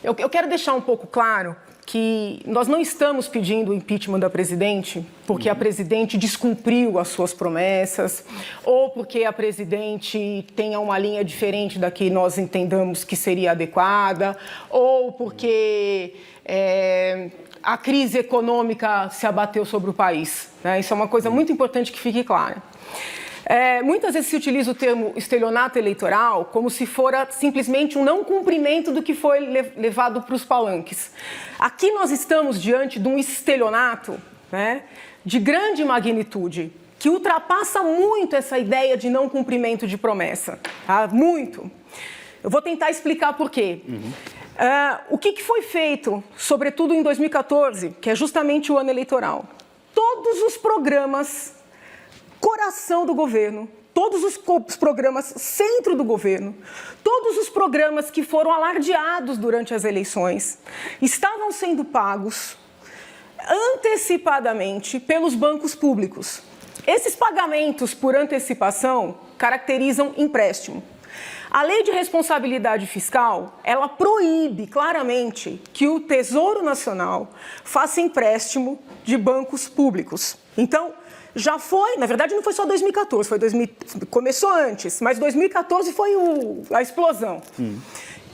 Eu quero deixar um pouco claro que nós não estamos pedindo o impeachment da presidente porque a presidente descumpriu as suas promessas ou porque a presidente tenha uma linha diferente da que nós entendamos que seria adequada ou porque a crise econômica se abateu sobre o país, né? Isso é uma coisa muito importante que fique clara. Muitas vezes se utiliza o termo estelionato eleitoral como se fora simplesmente um não cumprimento do que foi levado para os palanques. Aqui nós estamos diante de um estelionato, né, de grande magnitude, que ultrapassa muito essa ideia de não cumprimento de promessa. Tá? Muito. Eu vou tentar explicar por quê. O que foi feito, sobretudo em 2014, que é justamente o ano eleitoral? Todos os programas coração do governo, todos os programas centro do governo, todos os programas que foram alardeados durante as eleições, estavam sendo pagos antecipadamente pelos bancos públicos. Esses pagamentos por antecipação caracterizam empréstimo. A Lei de Responsabilidade Fiscal, ela proíbe claramente que o Tesouro Nacional faça empréstimo de bancos públicos. Então, já foi, na verdade não foi só 2014, começou antes, mas 2014 foi a explosão.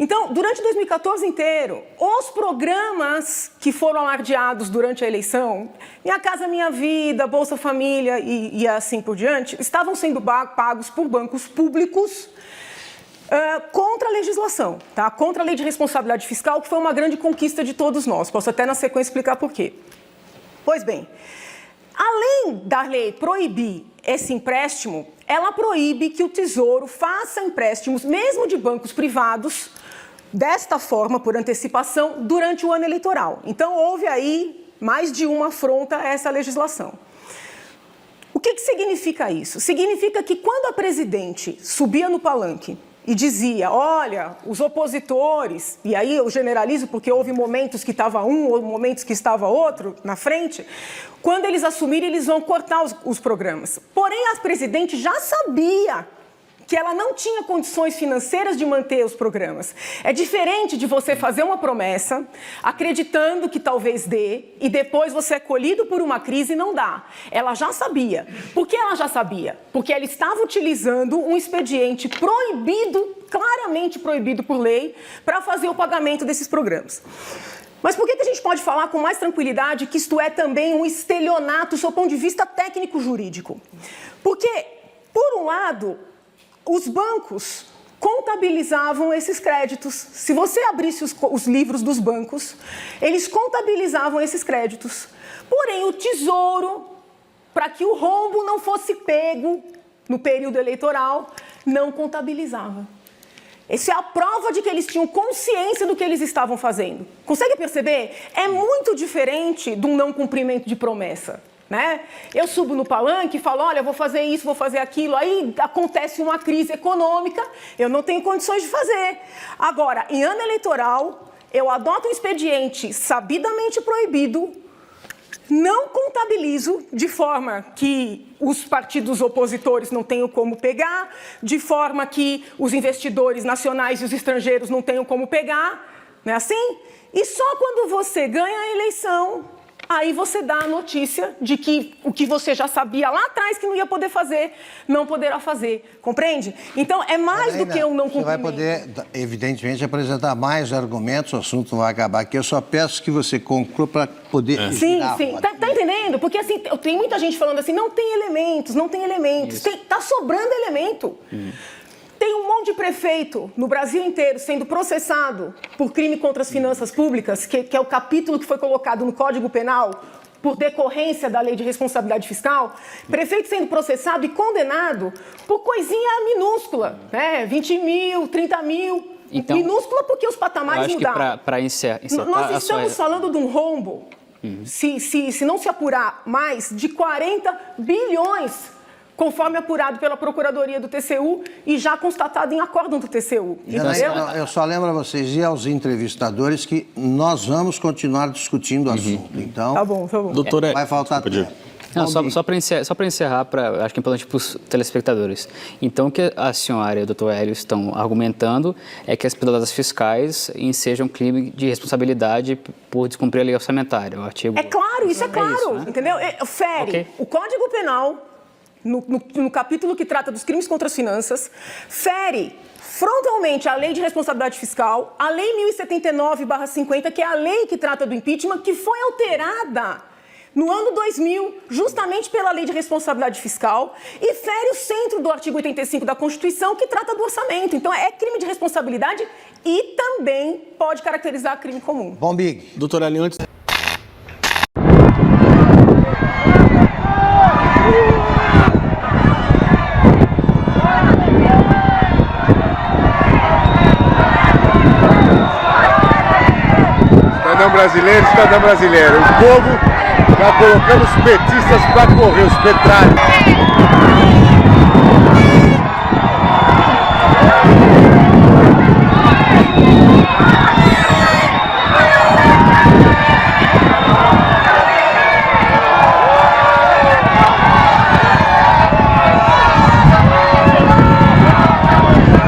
Então, durante 2014 inteiro, os programas que foram alardeados durante a eleição, Minha Casa Minha Vida, Bolsa Família e assim por diante, estavam sendo pagos por bancos públicos contra a legislação, tá? Contra a Lei de Responsabilidade Fiscal, que foi uma grande conquista de todos nós. Posso até na sequência explicar por quê. Pois bem, além da lei proibir esse empréstimo, ela proíbe que o Tesouro faça empréstimos, mesmo de bancos privados, desta forma, por antecipação, durante o ano eleitoral. Então, houve aí mais de uma afronta a essa legislação. O que significa isso? Significa que quando a presidente subia no palanque e dizia, olha, os opositores, e aí eu generalizo porque houve momentos que estava um ou momentos que estava outro na frente, quando eles assumirem, eles vão cortar os programas. Porém, a presidente já sabia que ela não tinha condições financeiras de manter os programas. É diferente de você fazer uma promessa, acreditando que talvez dê, e depois você é colhido por uma crise e não dá. Ela já sabia. Por que ela já sabia? Porque ela estava utilizando um expediente proibido, claramente proibido por lei, para fazer o pagamento desses programas. Mas por que a gente pode falar com mais tranquilidade que isto é também um estelionato do seu ponto de vista técnico-jurídico? Porque, por um lado, os bancos contabilizavam esses créditos. Se você abrisse os livros dos bancos, eles contabilizavam esses créditos. Porém, o Tesouro, para que o rombo não fosse pego no período eleitoral, não contabilizava. Essa é a prova de que eles tinham consciência do que eles estavam fazendo. Consegue perceber? É muito diferente de um não cumprimento de promessa. Né? Eu subo no palanque e falo, olha, vou fazer isso, vou fazer aquilo, aí acontece uma crise econômica, eu não tenho condições de fazer. Agora, em ano eleitoral, eu adoto um expediente sabidamente proibido, não contabilizo de forma que os partidos opositores não tenham como pegar, de forma que os investidores nacionais e os estrangeiros não tenham como pegar, não é assim? E só quando você ganha a eleição, aí você dá a notícia de que o que você já sabia lá atrás que não ia poder fazer, não poderá fazer. Compreende? Então, é mais do que um não cumprimento. Você vai poder, evidentemente, apresentar mais argumentos, o assunto não vai acabar aqui. Eu só peço que você conclua para poder... Sim. Tá entendendo? Porque, assim, tem muita gente falando assim, não tem elementos. Tá sobrando elemento. Tem um monte de prefeito no Brasil inteiro sendo processado por crime contra as finanças públicas, que é o capítulo que foi colocado no Código Penal por decorrência da Lei de Responsabilidade Fiscal. Prefeito sendo processado e condenado por coisinha minúscula, né? 20 mil, 30 mil. Então, minúscula porque os patamares mudaram. Acho que para encerrar... Nós estamos falando de um rombo, se não se apurar mais, de 40 bilhões conforme apurado pela Procuradoria do TCU e já constatado em acórdão do TCU. Eu só lembro a vocês e aos entrevistadores que nós vamos continuar discutindo o assunto. Então, tá bom. Doutora, vai faltar tempo. Não, só para encerrar, acho que é importante para os telespectadores. Então, o que a senhora e o doutor Hélio estão argumentando é que as pedaladas fiscais ensejam crime de responsabilidade por descumprir a lei orçamentária, o artigo... É claro, isso é claro, isso, né? entendeu? Fere Okay. o Código Penal, no capítulo que trata dos crimes contra as finanças, fere frontalmente a Lei de Responsabilidade Fiscal, a Lei 1079/50, que é a lei que trata do impeachment, que foi alterada no ano 2000, justamente pela Lei de Responsabilidade Fiscal, e fere o centro do artigo 85 da Constituição, que trata do orçamento. Então, é crime de responsabilidade e também pode caracterizar crime comum. Bom, Big. Doutor Hélio, antes... Cidadão brasileiro, o povo está colocando os petistas para correr, os petralhos.